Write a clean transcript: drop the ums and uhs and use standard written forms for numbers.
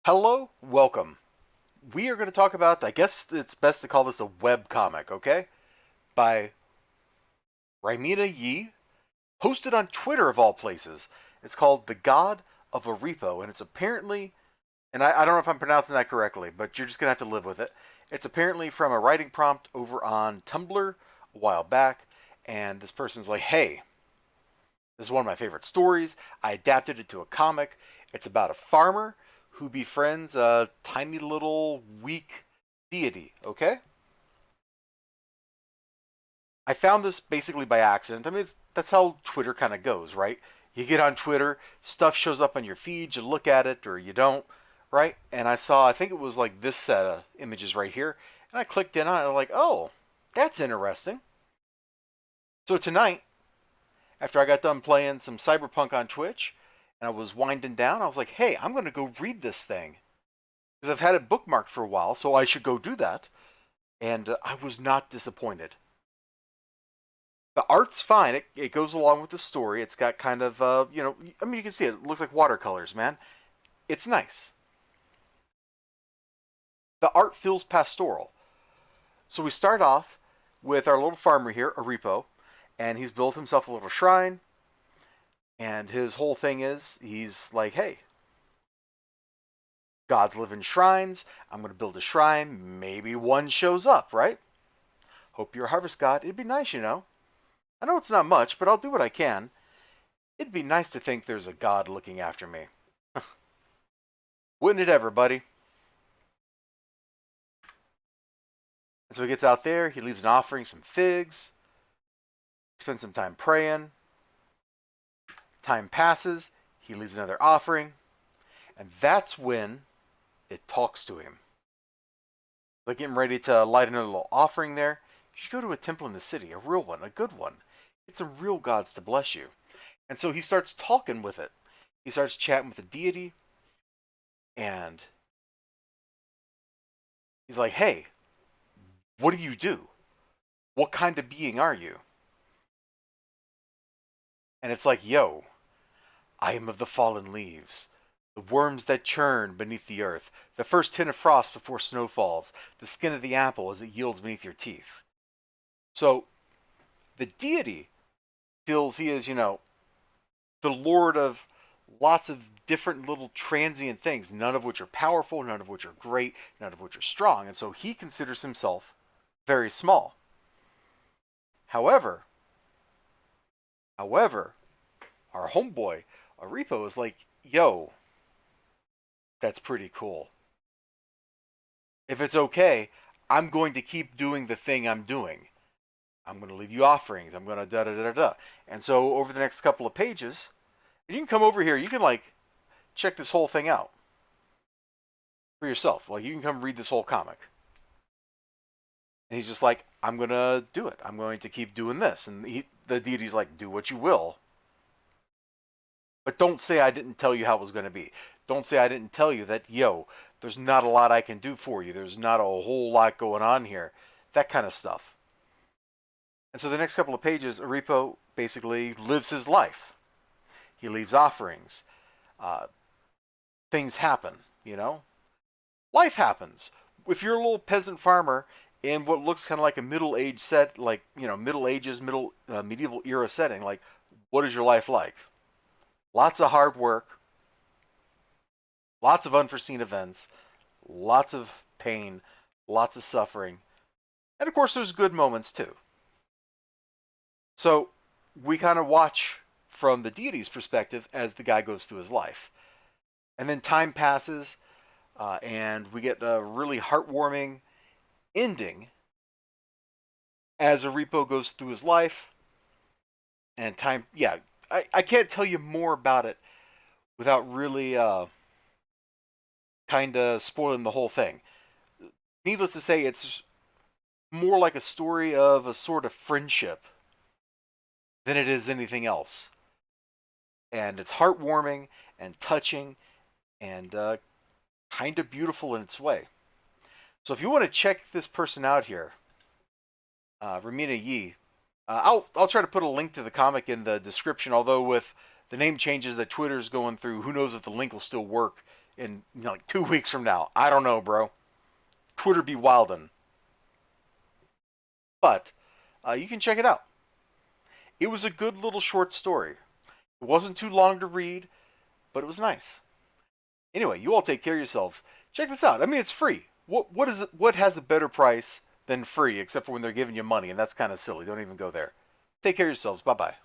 Hello, welcome. We are going to talk about, I guess it's best to call this a web comic, okay? By Raimina Yi, posted on Twitter of all places. It's called The God of Arepo, and it's apparently, and I don't know if I'm pronouncing that correctly, but you're just going to have to live with it. It's apparently from a writing prompt over on Tumblr a while back, and this person's like, hey, this is one of my favorite stories. I adapted it to a comic. It's about a farmer who befriends a tiny little weak deity, okay? I found this basically by accident. I mean, that's how Twitter kind of goes, right? You get on Twitter, stuff shows up on your feed, you look at it or you don't, right? And I saw, I think it was like this set of images right here, and I clicked in on it, and I'm like, oh, that's interesting. So tonight, after I got done playing some Cyberpunk on Twitch, and I was winding down, I was like, hey, I'm going to go read this thing. Because I've had it bookmarked for a while, so I should go do that. And I was not disappointed. The art's fine. It goes along with the story. It's got kind of, I mean, you can see it. It looks like watercolors, man. It's nice. The art feels pastoral. So we start off with our little farmer here, Arepo, and he's built himself a little shrine. And his whole thing is he's like, hey, gods live in shrines. I'm going to build a shrine. Maybe one shows up, right? Hope you're a harvest god. It'd be nice, you know. I know it's not much, but I'll do what I can. It'd be nice to think there's a god looking after me. Wouldn't it ever, buddy? And so he gets out there, he leaves an offering, some figs, spends some time praying. Time passes, he leaves another offering, and that's when it talks to him. Like getting ready to light another little offering there. You should go to a temple in the city, a real one, a good one. Get some real gods to bless you. And so he starts talking with it. He starts chatting with the deity, and he's like, hey, what do you do? What kind of being are you? And it's like, yo, I am of the fallen leaves, the worms that churn beneath the earth, the first hint of frost before snow falls, the skin of the apple as it yields beneath your teeth. So the deity feels he is, the lord of lots of different little transient things, none of which are powerful, none of which are great, none of which are strong. And so he considers himself very small. However, however, our homeboy, Arepo, is like, yo, that's pretty cool. If it's okay, I'm going to keep doing the thing I'm doing. I'm going to leave you offerings. I'm going to da da da da. And so over the next couple of pages, and you can come over here. You can like check this whole thing out for yourself. Like you can come read this whole comic. And he's just like, I'm going to do it. I'm going to keep doing this. And the deity's like, do what you will. But don't say I didn't tell you how it was going to be. Don't say I didn't tell you that, yo, there's not a lot I can do for you. There's not a whole lot going on here. That kind of stuff. And so the next couple of pages, Arepo basically lives his life. He leaves offerings. Uh, Things happen, you know? Life happens. If you're a little peasant farmer in what looks kind of like a middle age set, like, Middle Ages, medieval era setting, like, what is your life like? Lots of hard work, lots of unforeseen events, lots of pain, lots of suffering. And of course, there's good moments too. So we kind of watch from the deity's perspective as the guy goes through his life. And then time passes, and we get a really heartwarming ending as Arepo goes through his life. And time, yeah, I can't tell you more about it without really kind of spoiling the whole thing. Needless to say, it's more like a story of a sort of friendship than it is anything else. And it's heartwarming and touching and kind of beautiful in its way. So if you want to check this person out here, Ramina Yi, I'll try to put a link to the comic in the description. Although with the name changes that Twitter's going through, who knows if the link will still work in like 2 weeks from now. I don't know, bro. Twitter be wildin'. But you can check it out. It was a good little short story. It wasn't too long to read, but it was nice. Anyway, you all take care of yourselves. Check this out. I mean, it's free. What is it? What has a better price than free, except for when they're giving you money, and that's kind of silly. Don't even go there. Take care of yourselves. Bye bye.